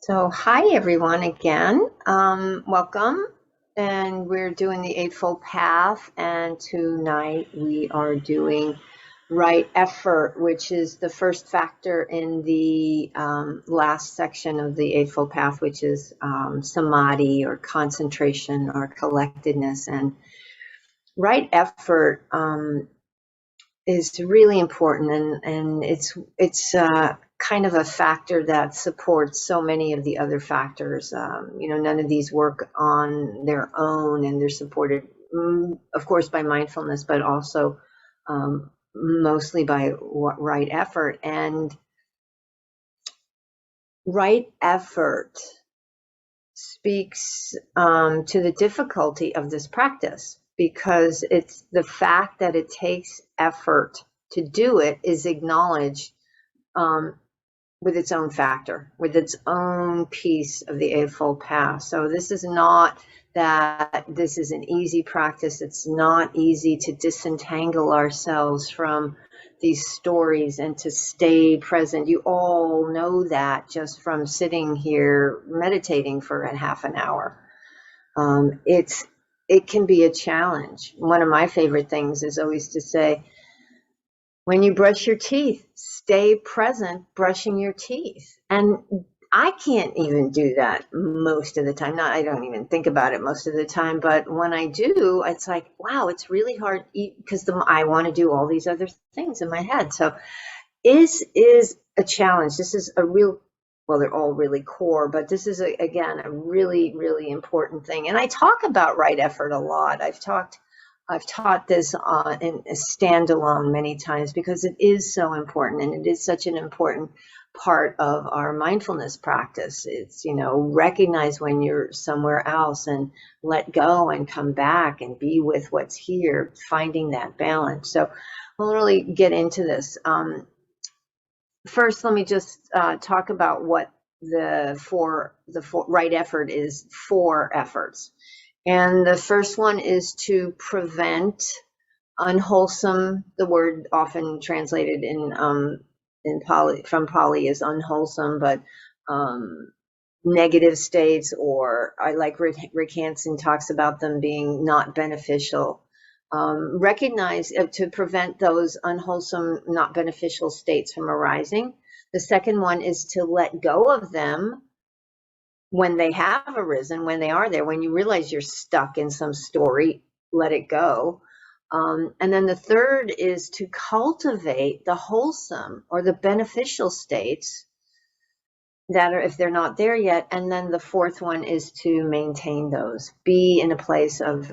So, hi everyone again. Welcome. And we're doing the Eightfold Path. And tonight we are doing right effort, which is the first factor in the last section of the Eightfold Path, which is samadhi or concentration or collectedness. And right effort is really important, and it's kind of a factor that supports so many of the other factors. None of these work on their own, and they're supported, of course, by mindfulness, but also mostly by right effort. And right effort speaks to the difficulty of this practice, because it's the fact that it takes effort to do it is acknowledged with its own factor, with its own piece of the Eightfold Path. So this is not that this is an easy practice. It's not easy to disentangle ourselves from these stories and to stay present. You all know that just from sitting here meditating for a half an hour. It can be a challenge. One of my favorite things is always to say, when you brush your teeth, stay present brushing your teeth. And I can't even do that most of the time. I don't even think about it most of the time. But when I do, it's like, wow, it's really hard because I want to do all these other things in my head. So this is a challenge. This is a real, well, they're all really core, but this is, again, a really, really important thing. And I talk about right effort a lot. I've taught this in a standalone many times because it is so important, and it is such an important part of our mindfulness practice. It's, recognize when you're somewhere else and let go and come back and be with what's here, finding that balance. So we'll really get into this. First, let me just talk about what the right effort is. Four efforts. And the first one is to prevent unwholesome. The word often translated in Pali, from Pali, is unwholesome, but negative states, or I like Rick Hanson talks about them being not beneficial. Recognize to prevent those unwholesome, not beneficial states from arising. The second one is to let go of them when they have arisen, when they are there, when you realize you're stuck in some story, let it go. And then the third is to cultivate the wholesome or the beneficial states that are, if they're not there yet. And then the fourth one is to maintain those, be in a place of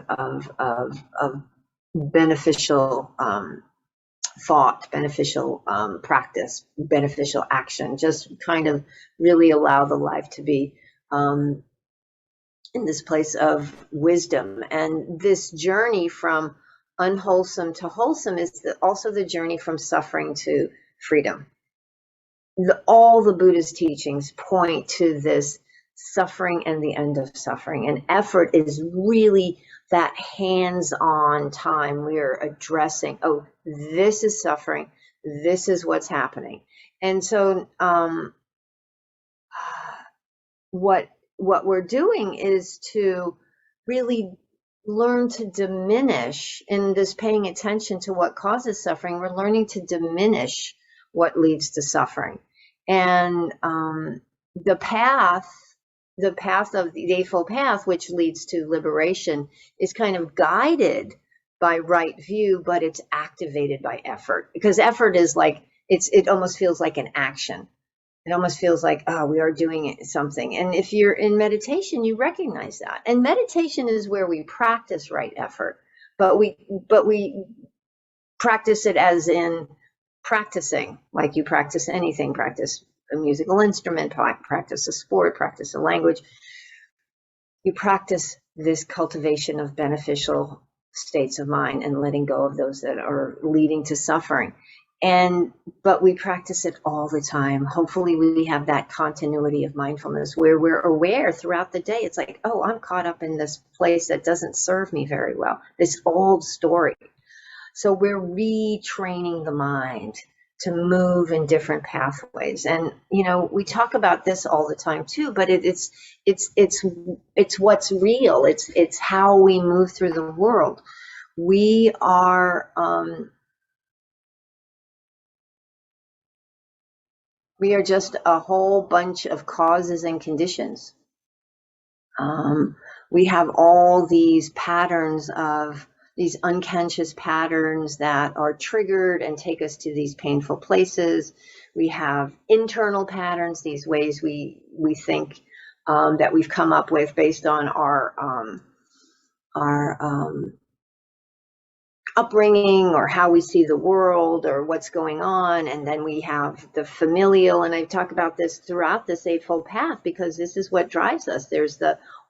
beneficial thought, beneficial practice, beneficial action, just kind of really allow the life to be in this place of wisdom. And this journey from unwholesome to wholesome is also the journey from suffering to freedom. All the Buddha's teachings point to this suffering and the end of suffering. And effort is really that hands-on time. We are addressing, oh, this is suffering, this is what's happening. And so what we're doing is to really learn to diminish, in this paying attention to what causes suffering, we're learning to diminish what leads to suffering. And the path of the Dayful Path, which leads to liberation, is kind of guided by right view, but it's activated by effort, because effort is like, it almost feels like an action. It almost feels like, oh, we are doing something. And if you're in meditation, you recognize that. And meditation is where we practice right effort, but we practice it as in practicing, like you practice anything, practice a musical instrument, practice a sport, practice a language. You practice this cultivation of beneficial states of mind and letting go of those that are leading to suffering. But we practice it all the time. Hopefully we have that continuity of mindfulness where we're aware throughout the day. It's like, oh, I'm caught up in this place that doesn't serve me very well, this old story. So we're retraining the mind to move in different pathways. And we talk about this all the time too, but it's what's real. It's how we move through the world. We are just a whole bunch of causes and conditions. We have all these patterns of these unconscious patterns that are triggered and take us to these painful places. We have internal patterns, these ways we think that we've come up with based on our upbringing or how we see the world or what's going on. And then we have the familial, and I talk about this throughout this Eightfold Path because this is what drives us. There's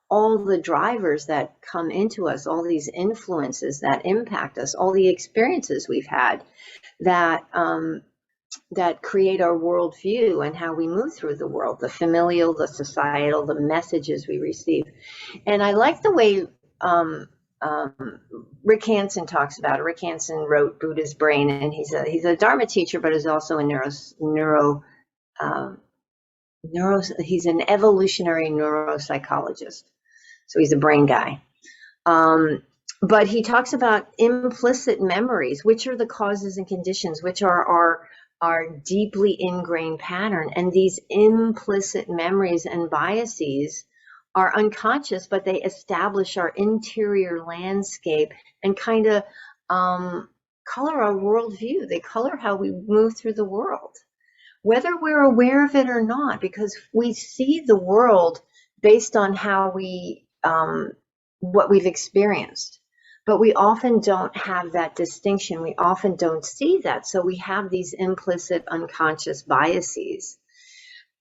all the drivers that come into us, all these influences that impact us, all the experiences we've had that create our worldview and how we move through the world, the familial, the societal, the messages we receive. And I like the way Rick Hanson talks about it. Rick Hanson wrote Buddha's Brain, and he's a Dharma teacher, but is also a he's an evolutionary neuropsychologist. So he's a brain guy. But he talks about implicit memories, which are the causes and conditions, which are our deeply ingrained pattern. And these implicit memories and biases are unconscious, but they establish our interior landscape and kind of color our worldview. They color how we move through the world, whether we're aware of it or not, because we see the world based on how what we've experienced. But we often don't have that distinction. We often don't see that. So we have these implicit unconscious biases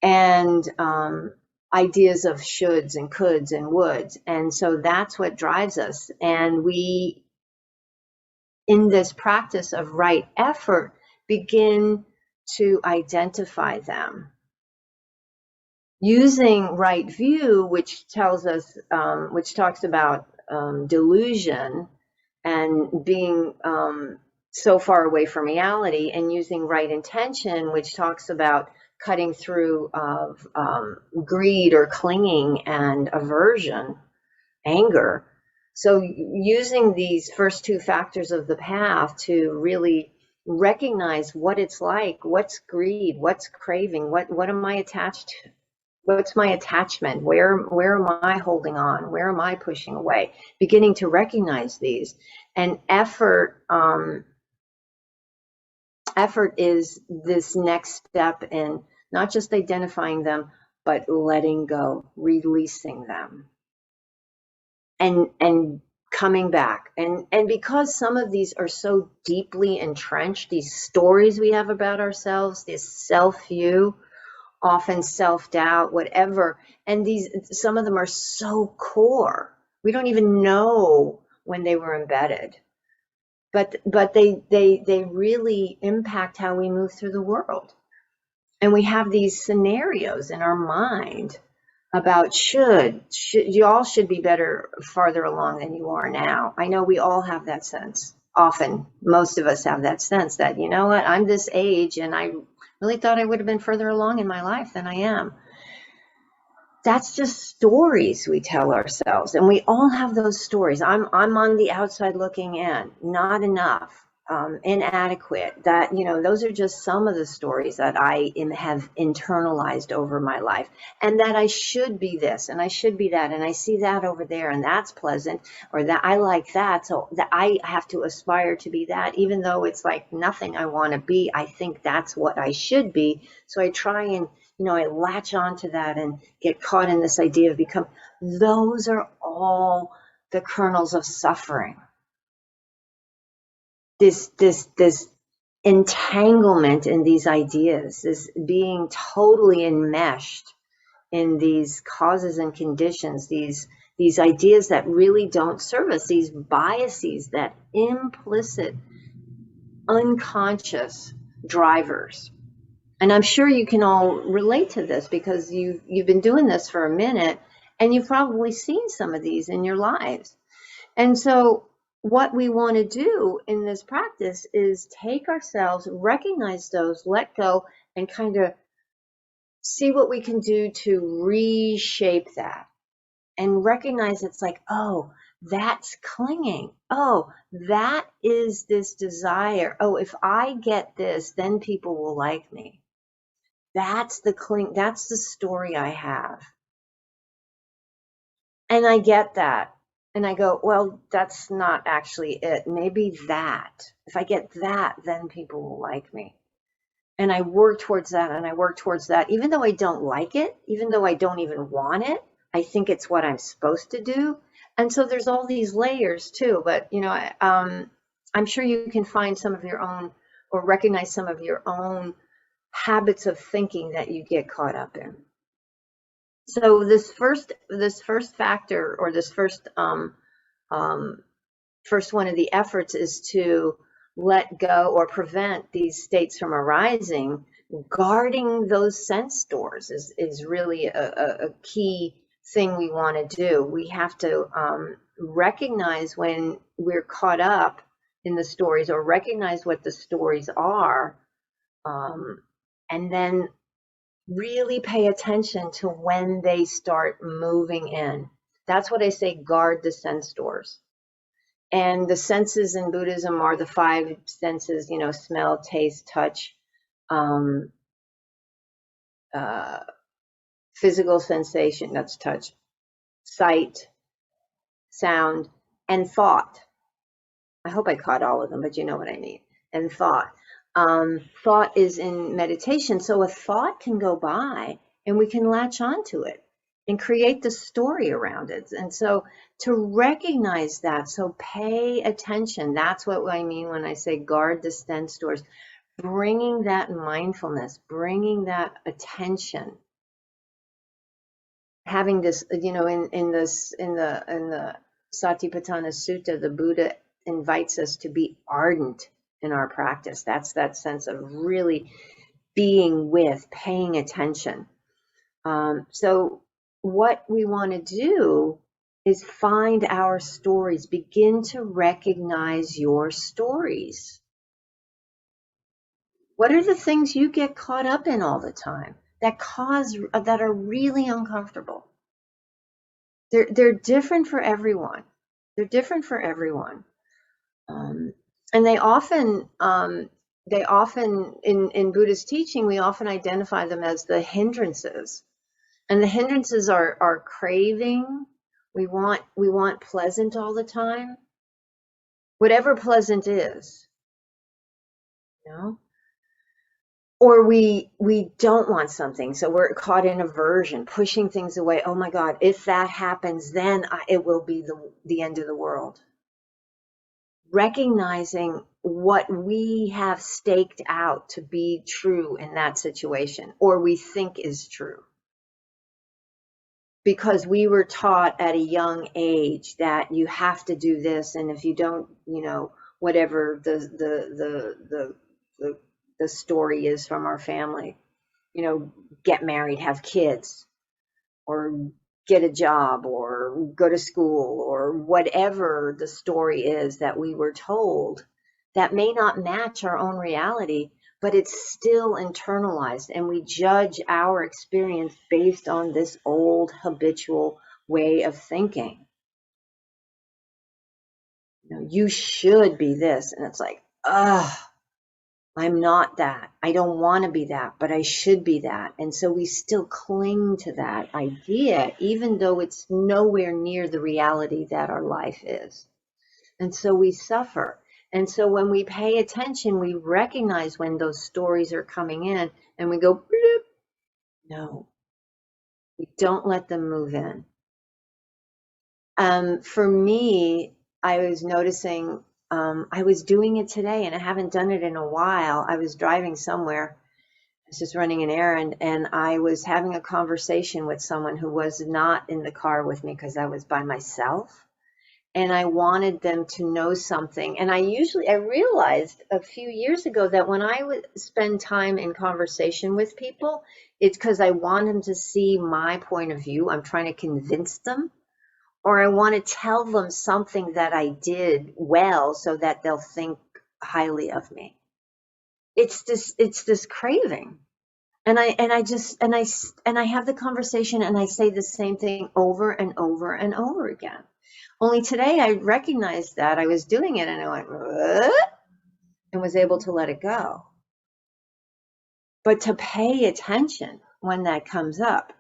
and ideas of shoulds and coulds and woulds. And so that's what drives us. And we, in this practice of right effort, begin to identify them. Using right view, which tells us, which talks about delusion and being so far away from reality, and using right intention, which talks about cutting through of greed or clinging and aversion, anger. So using these first two factors of the path to really recognize what it's like, what's greed, what's craving, what am I attached to? What's my attachment? Where am I holding on? Where am I pushing away? Beginning to recognize these. And effort is this next step in not just identifying them, but letting go, releasing them, and coming back. And because some of these are so deeply entrenched, these stories we have about ourselves, this self-view, often self-doubt, whatever, and some of them are so core. We don't even know when they were embedded, but they really impact how we move through the world. And we have these scenarios in our mind about should you all should be farther along than you are now. I know we all have that sense. Often, most of us have that sense that, you know what, I'm this age and I really thought I would have been further along in my life than I am. That's just stories we tell ourselves, and we all have those stories. I'm on the outside looking in, not enough, inadequate. That, those are just some of the stories that I have internalized over my life, and that I should be this and I should be that, and I see that over there and that's pleasant, or that I like that, so that I have to aspire to be that, even though it's like nothing I want to be. I think that's what I should be, so I try and I latch onto that and get caught in this idea of become. Those are all the kernels of suffering. This entanglement in these ideas, this being totally enmeshed in these causes and conditions, these ideas that really don't serve us, these biases, that implicit, unconscious drivers. And I'm sure you can all relate to this because you've been doing this for a minute, and you've probably seen some of these in your lives. And so what we want to do in this practice is take ourselves, recognize those, let go, and kind of see what we can do to reshape that and recognize it's like, oh, that's clinging. Oh, that is this desire. Oh, if I get this, then people will like me. That's that's the story I have. And I get that. And I go, well, that's not actually it. Maybe that. If I get that, then people will like me. And I work towards that and I work towards that, even though I don't like it, even though I don't even want it. I think it's what I'm supposed to do. And so there's all these layers too. But, I'm sure you can find some of your own or recognize some of your own habits of thinking that you get caught up in. So this first factor, or this first first one of the efforts, is to let go or prevent these states from arising. Guarding those sense stores is really a key thing we want to do. We have to recognize when we're caught up in the stories, or recognize what the stories are, and then really pay attention to when they start moving in. That's what I say, guard the sense doors. And the senses in Buddhism are the five senses, smell, taste, touch, physical sensation, that's touch, sight, sound, and thought. I hope I caught all of them, but you know what I mean. And thought. Thought is in meditation, so a thought can go by and we can latch onto it and create the story around it. And so to recognize that, so pay attention. That's what I mean when I say guard the sense doors. Bringing that mindfulness, bringing that attention, having this, in the Satipatthana Sutta, the Buddha invites us to be ardent in our practice. That's that sense of really being with, paying attention. So what we want to do is find our stories, begin to recognize your stories. What are the things you get caught up in all the time that are really uncomfortable? They're different for everyone. They're different for everyone. And they often in Buddhist teaching, we often identify them as the hindrances. And the hindrances are craving. We want pleasant all the time. Whatever pleasant is, Or we don't want something, so we're caught in aversion, pushing things away. Oh my God, if that happens, then it will be the end of the world. Recognizing what we have staked out to be true in that situation, or we think is true. Because we were taught at a young age that you have to do this, and if you don't, whatever the story is from our family, get married, have kids, or get a job, or go to school, or whatever the story is that we were told, that may not match our own reality, but it's still internalized, and we judge our experience based on this old habitual way of thinking. You should be this, and it's like, I'm not that. I don't want to be that, but I should be that. And so we still cling to that idea, even though it's nowhere near the reality that our life is. And so we suffer. And so when we pay attention, we recognize when those stories are coming in, and we go, no, we don't let them move in. For me, I was noticing, I was doing it today, and I haven't done it in a while. I was driving somewhere. I was just running an errand, and I was having a conversation with someone who was not in the car with me because I was by myself. And I wanted them to know something. And I realized a few years ago that when I would spend time in conversation with people, it's because I want them to see my point of view. I'm trying to convince them, or I want to tell them something that I did well so that they'll think highly of me. It's this craving. And I have the conversation and I say the same thing over and over and over again. Only today I recognized that I was doing it and I went, what? And was able to let it go. But to pay attention when that comes up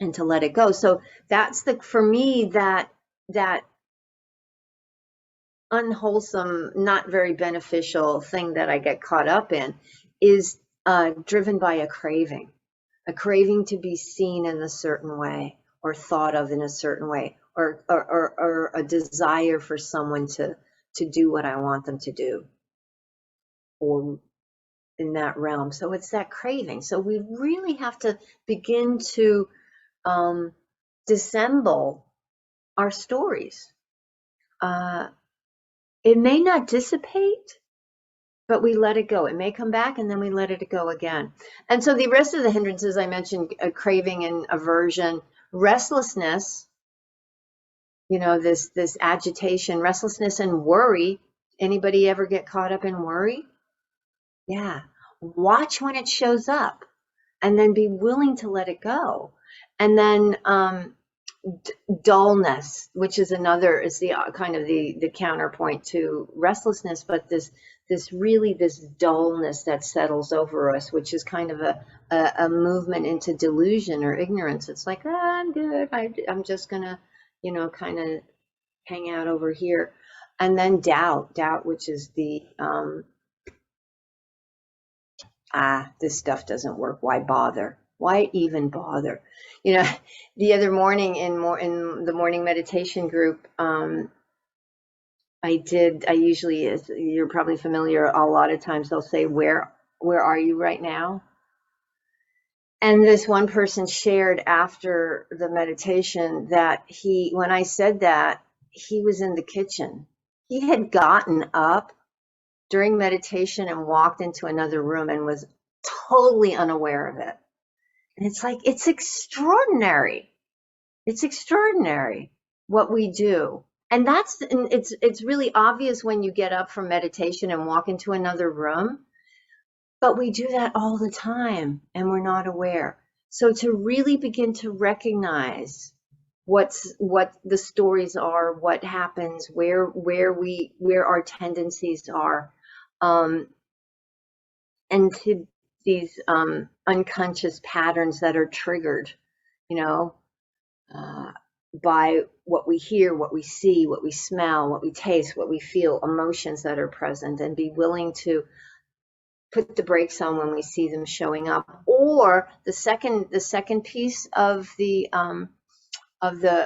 and to let it go. So that's for me, that unwholesome, not very beneficial thing that I get caught up in is driven by a craving to be seen in a certain way or thought of in a certain way, or a desire for someone to do what I want them to do, or in that realm. So it's that craving. So we really have to begin to dissemble our stories. It may not dissipate, but we let it go. It may come back and then we let it go again. And so the rest of the hindrances I mentioned, craving and aversion, restlessness, this agitation, restlessness and worry. Anybody ever get caught up in worry? Yeah. Watch when it shows up and then be willing to let it go. And then dullness, which is the kind of the counterpoint to restlessness, but this dullness that settles over us, which is kind of a movement into delusion or ignorance. It's like, I'm good. I'm just gonna, kind of hang out over here. And then doubt, which is the this stuff doesn't work. Why bother? Why even bother? The other morning in the morning meditation group, I usually, as you're probably familiar, a lot of times they'll say, where are you right now? And this one person shared after the meditation that when I said that, he was in the kitchen. He had gotten up during meditation and walked into another room and was totally unaware of it. And it's like, it's extraordinary. It's extraordinary what we do. And it's really obvious when you get up from meditation and walk into another room, but we do that all the time and we're not aware. So to really begin to recognize what the stories are, what happens, where our tendencies are, and to these unconscious patterns that are triggered, by what we hear, what we see, what we smell, what we taste, what we feel, emotions that are present, and be willing to put the brakes on when we see them showing up. Or the second piece of the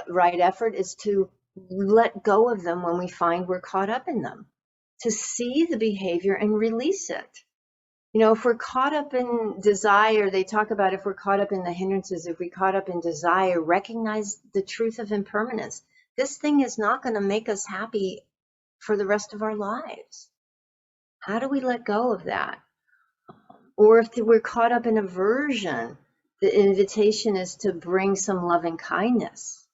right effort is to let go of them when we find we're caught up in them, to see the behavior and release it. If we're caught up in desire, they talk about if we're caught up in the hindrances, if we caught up in desire, recognize the truth of impermanence. This thing is not going to make us happy for the rest of our lives. How do we let go of that? Or if we're caught up in aversion, the invitation is to bring some loving kindness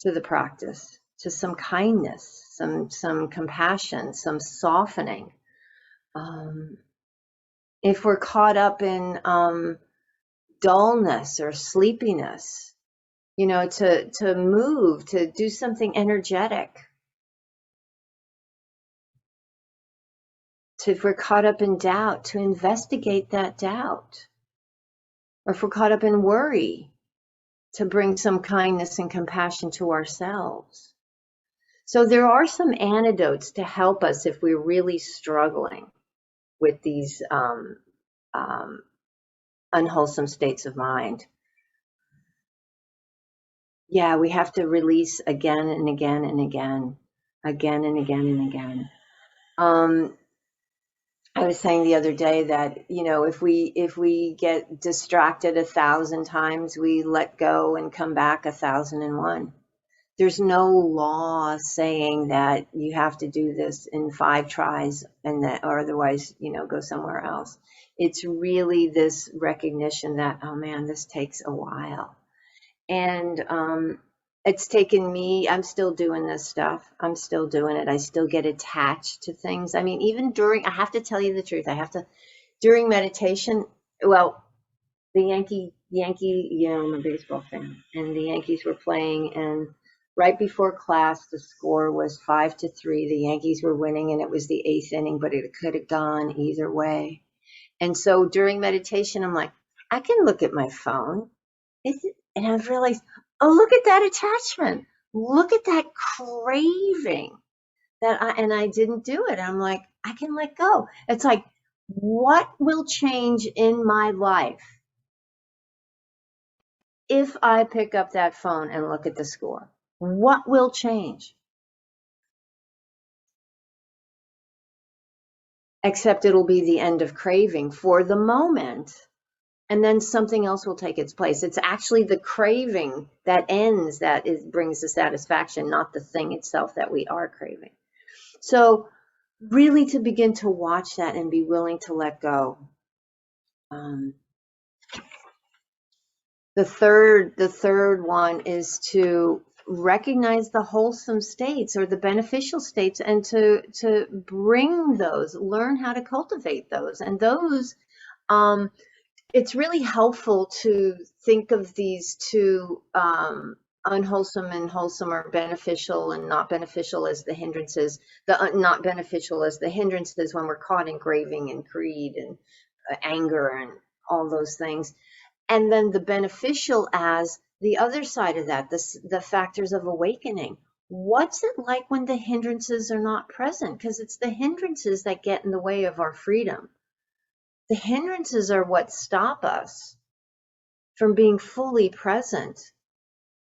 to the practice, to some kindness, some compassion, some softening. If we're caught up in dullness or sleepiness, to move, to do something energetic. If we're caught up in doubt, to investigate that doubt. Or if we're caught up in worry, to bring some kindness and compassion to ourselves. So there are some antidotes to help us if we're really struggling with these unwholesome states of mind. Yeah, we have to release again and again and again, again and again and again. I was saying the other day that, if we get distracted 1,000 times, we let go and come back 1,001. There's no law saying that you have to do this in 5 tries or otherwise, go somewhere else. It's really this recognition that, oh man, this takes a while. And it's taken me, I'm still doing this stuff. I'm still doing it. I still get attached to things. I mean, even during, I have to tell you the truth. I have to, during meditation, well, the Yankee, you know, I'm a baseball fan, and the Yankees were playing, and right before class, the score was 5-3. The Yankees were winning, and it was the 8th inning, but it could have gone either way. And so during meditation, I'm like, I can look at my phone. And I've realized, oh, look at that attachment. Look at that craving and I didn't do it. I'm like, I can let go. It's like, what will change in my life if I pick up that phone and look at the score? What will change? Except it'll be the end of craving for the moment. And then something else will take its place. It's actually the craving that ends that brings the satisfaction, not the thing itself that we are craving. So really to begin to watch that and be willing to let go. The third one is to recognize the wholesome states or the beneficial states, and to bring those, learn how to cultivate those. And those, it's really helpful to think of these two, unwholesome and wholesome, or beneficial and not beneficial, as the hindrances. The not beneficial as the hindrances when we're caught in craving and greed and anger and all those things. And then the beneficial as the other side of that, the factors of awakening. What's it like when the hindrances are not present? Because it's the hindrances that get in the way of our freedom. The hindrances are what stop us from being fully present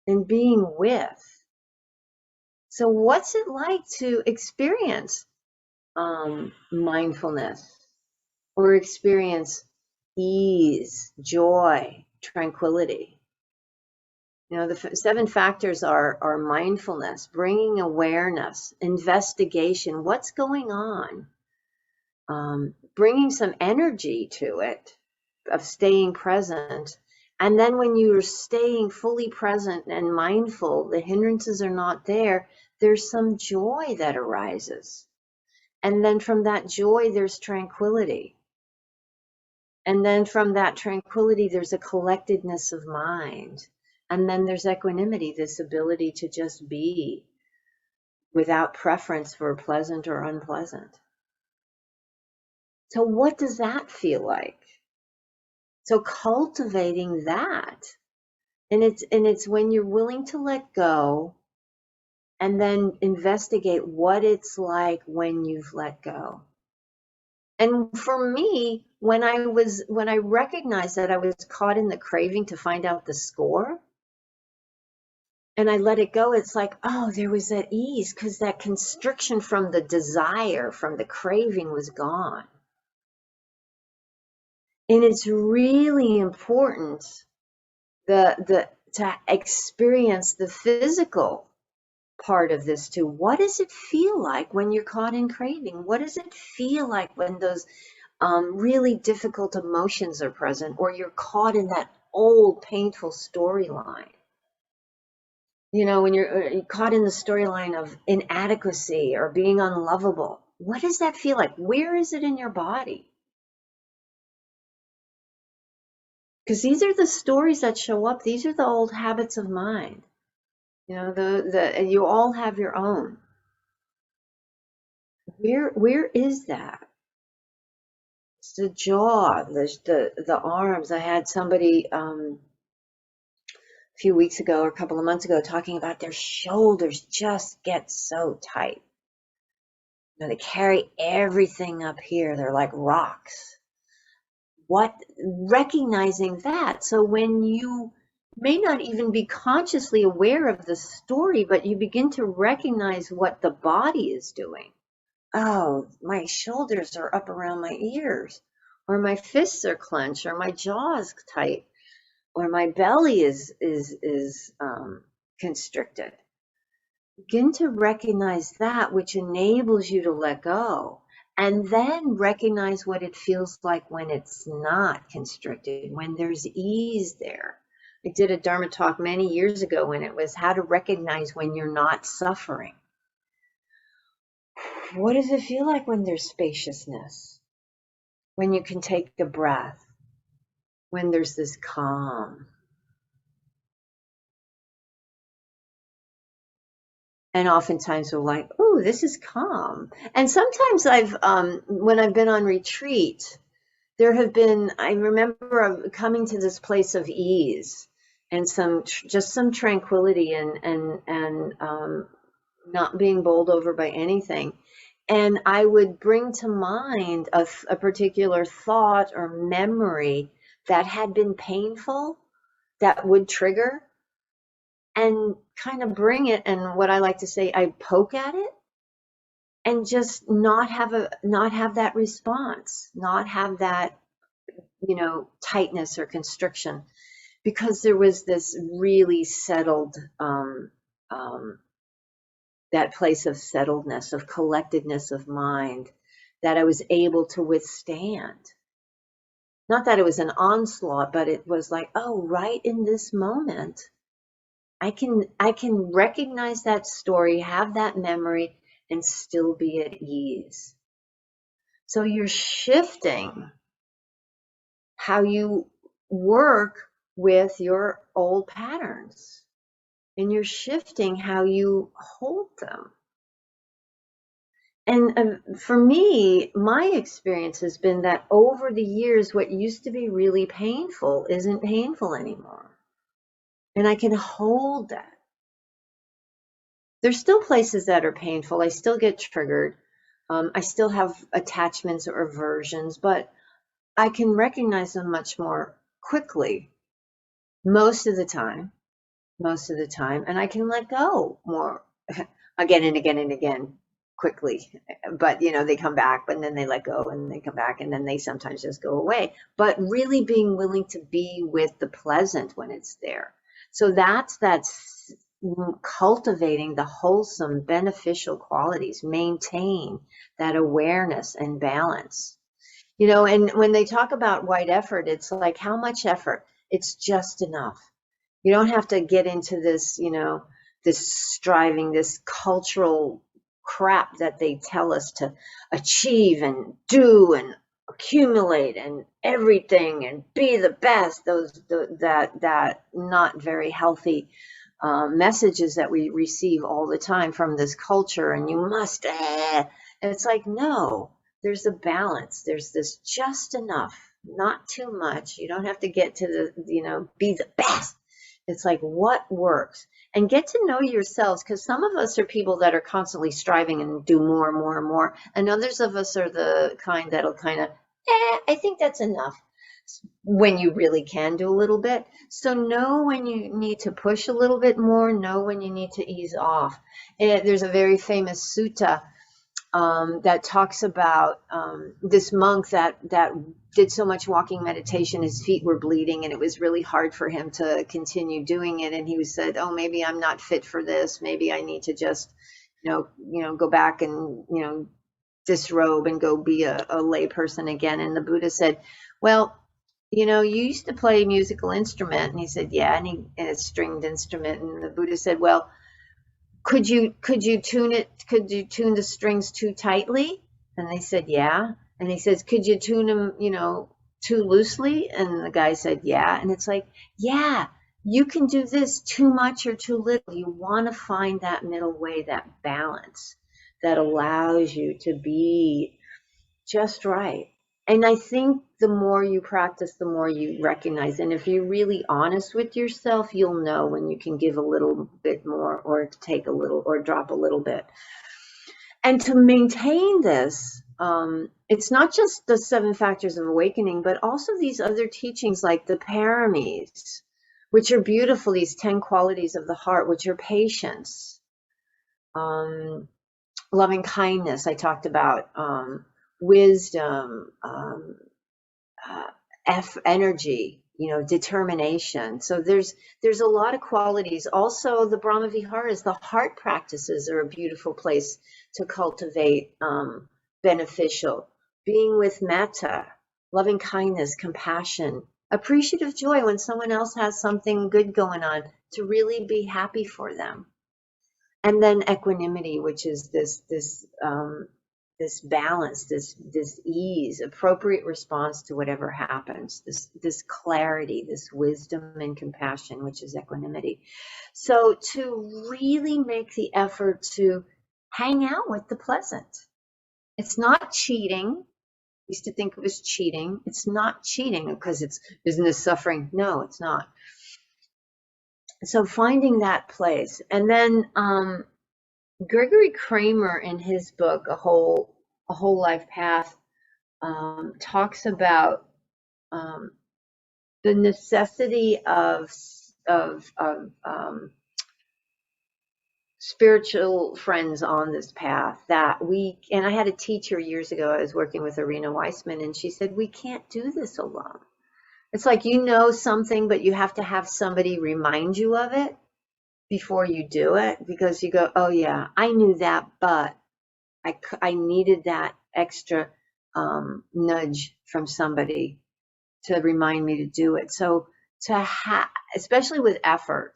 and being with. So what's it like to experience mindfulness, or experience ease, joy, tranquility? You know, the 7 factors are mindfulness, bringing awareness, investigation, what's going on, bringing some energy to it, of staying present. And then when you're staying fully present and mindful, the hindrances are not there, there's some joy that arises. And then from that joy, there's tranquility. And then from that tranquility, there's a collectedness of mind. And then there's equanimity, this ability to just be without preference for pleasant or unpleasant. So what does that feel like? So cultivating that, and it's when you're willing to let go and then investigate what it's like when you've let go. And for me, when I recognized that I was caught in the craving to find out the score, and I let it go, it's like, oh, there was that ease, because that constriction from the desire, from the craving, was gone. And it's really important to experience the physical part of this too. What does it feel like when you're caught in craving? What does it feel like when those really difficult emotions are present, or you're caught in that old painful storyline? You know, when you're caught in the storyline of inadequacy or being unlovable, what does that feel like? Where is it in your body? Because these are the stories that show up. These are the old habits of mind. You know, and you all have your own. Where is that? It's the jaw, the arms. I had somebody a few weeks ago or a couple of months ago talking about their shoulders just get so tight. You know, they carry everything up here. They're like rocks. Recognizing that. So when you may not even be consciously aware of the story, but you begin to recognize what the body is doing. Oh, my shoulders are up around my ears, or my fists are clenched, or my jaw is tight, or my belly is constricted. Begin to recognize that, which enables you to let go. And then recognize what it feels like when it's not constricted, when there's ease there, I did a Dharma talk many years ago when it was how to recognize when you're not suffering. What does it feel like when there's spaciousness? When you can take a breath? When there's this calm? And oftentimes we're like, "Oh, this is calm." And sometimes when I've been on retreat, there have been, I remember coming to this place of ease and just some tranquility and not being bowled over by anything. And I would bring to mind a particular thought or memory that had been painful, that would trigger, and kind of bring it. And what I like to say, I poke at it and just not have that response, not have that, tightness or constriction, because there was this really settled, that place of settledness, of collectedness of mind that I was able to withstand. Not that it was an onslaught, but it was like, oh, right in this moment, I can recognize that story, have that memory, and still be at ease. So you're shifting how you work with your old patterns, and you're shifting how you hold them. And for me, my experience has been that over the years, what used to be really painful isn't painful anymore. And I can hold that. There's still places that are painful. I still get triggered. I still have attachments or aversions, but I can recognize them much more quickly most of the time, and I can let go more again and again and again quickly. But they come back, but then they let go, and they come back, and then they sometimes just go away. But really being willing to be with the pleasant when it's there. So that's cultivating the wholesome, beneficial qualities, maintain that awareness and balance. And when they talk about white effort, it's like, how much effort? It's just enough. You don't have to get into this, this striving, this cultural crap that they tell us to achieve and do and accumulate and everything and be the best. That not very healthy messages that we receive all the time from this culture. And you must, and it's like, no, there's a balance. There's this just enough, not too much. You don't have to get to the, be the best. It's like, what works? And get to know yourselves, because some of us are people that are constantly striving and do more and more and more. And others of us are the kind that'll kind of, I think that's enough, when you really can do a little bit. So know when you need to push a little bit more, know when you need to ease off. There's a very famous Suta that talks about this monk that did so much walking meditation, his feet were bleeding, and it was really hard for him to continue doing it. And he said, "Oh, maybe I'm not fit for this. Maybe I need to just, go back and disrobe and go be a lay person again." And the Buddha said, "Well, you used to play a musical instrument." And he said, "Yeah," and a stringed instrument. And the Buddha said, "Well, could you tune it? Could you tune the strings too tightly?" And they said, "Yeah." And he says, "Could you tune them, too loosely?" And the guy said, "Yeah." And it's like, yeah, you can do this too much or too little. You want to find that middle way, that balance that allows you to be just right. And I think the more you practice, the more you recognize. And if you're really honest with yourself, you'll know when you can give a little bit more or take a little or drop a little bit. And to maintain this, it's not just the 7 factors of awakening, but also these other teachings like the paramis, which are beautiful, these 10 qualities of the heart, which are patience, loving kindness, I talked about, wisdom, energy, determination. So there's a lot of qualities. Also, the Brahma Viharas, the heart practices, are a beautiful place to cultivate beneficial. Being with metta, loving kindness, compassion, Appreciative joy when someone else has something good going on, to really be happy for them. And then equanimity, which is this balance, this ease, appropriate response to whatever happens, this clarity, this wisdom and compassion, which is equanimity. So to really make the effort to hang out with the pleasant. It's not cheating. I used to think it was cheating. It's not cheating because isn't this suffering? No, it's not. So finding that place. And then Gregory Kramer, in his book, A Whole Life Path, talks about the necessity of spiritual friends on this path, and I had a teacher years ago, I was working with Irina Weissman, and she said, we can't do this alone. It's like, you know something, but you have to have somebody remind you of it before you do it, because you go, oh yeah, I knew that, but I needed that extra nudge from somebody to remind me to do it. So especially with effort,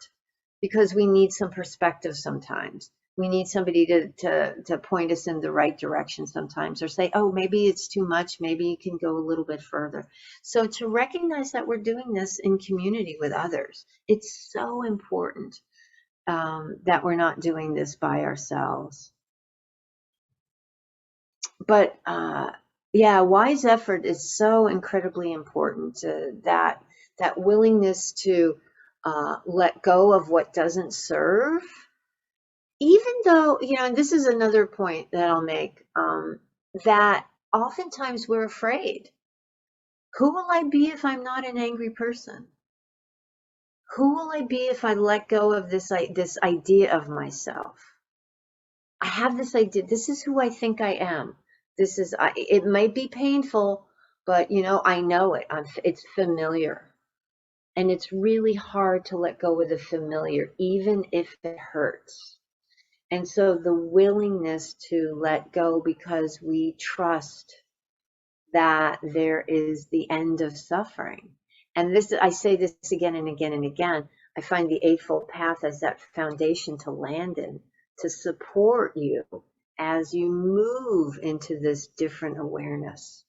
because we need some perspective sometimes. We need somebody to point us in the right direction sometimes, or say, oh, maybe it's too much. Maybe you can go a little bit further. So to recognize that we're doing this in community with others, it's so important that we're not doing this by ourselves. But yeah, wise effort is so incredibly important. That willingness to let go of what doesn't serve, even though, and this is another point that I'll make, that oftentimes we're afraid. Who will I be if I'm not an angry person? Who will I be if I let go of this idea of myself? I have this idea. This is who I think I am. It might be painful, but I know it. It's familiar. And it's really hard to let go of the familiar, even if it hurts. And so the willingness to let go, because we trust that there is the end of suffering. And I say this again and again and again. I find the Eightfold Path as that foundation to land in, to support you as you move into this different awareness.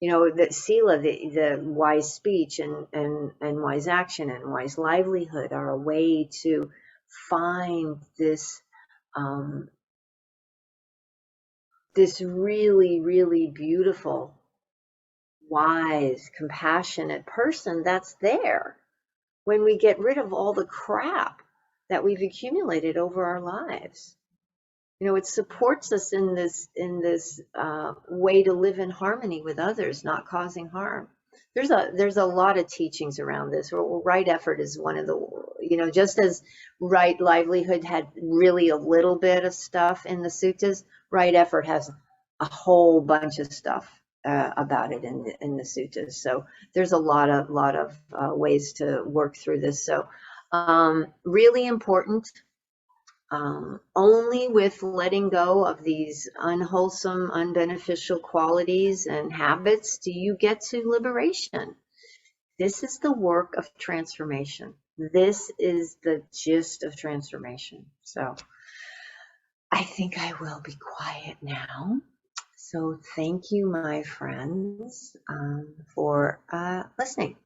That Sila, the wise speech and wise action and wise livelihood are a way to find this this really, really beautiful, wise, compassionate person that's there when we get rid of all the crap that we've accumulated over our lives. It supports us in this way to live in harmony with others, not causing harm. There's a lot of teachings around this. Right effort is one of the, just as right livelihood had really a little bit of stuff in the suttas, right effort has a whole bunch of stuff about it in the suttas. So there's a lot of ways to work through this. So really important. Only with letting go of these unwholesome, unbeneficial qualities and habits do you get to liberation. This is the work of transformation. This is the gist of transformation. So I think I will be quiet now. So thank you, my friends, for listening.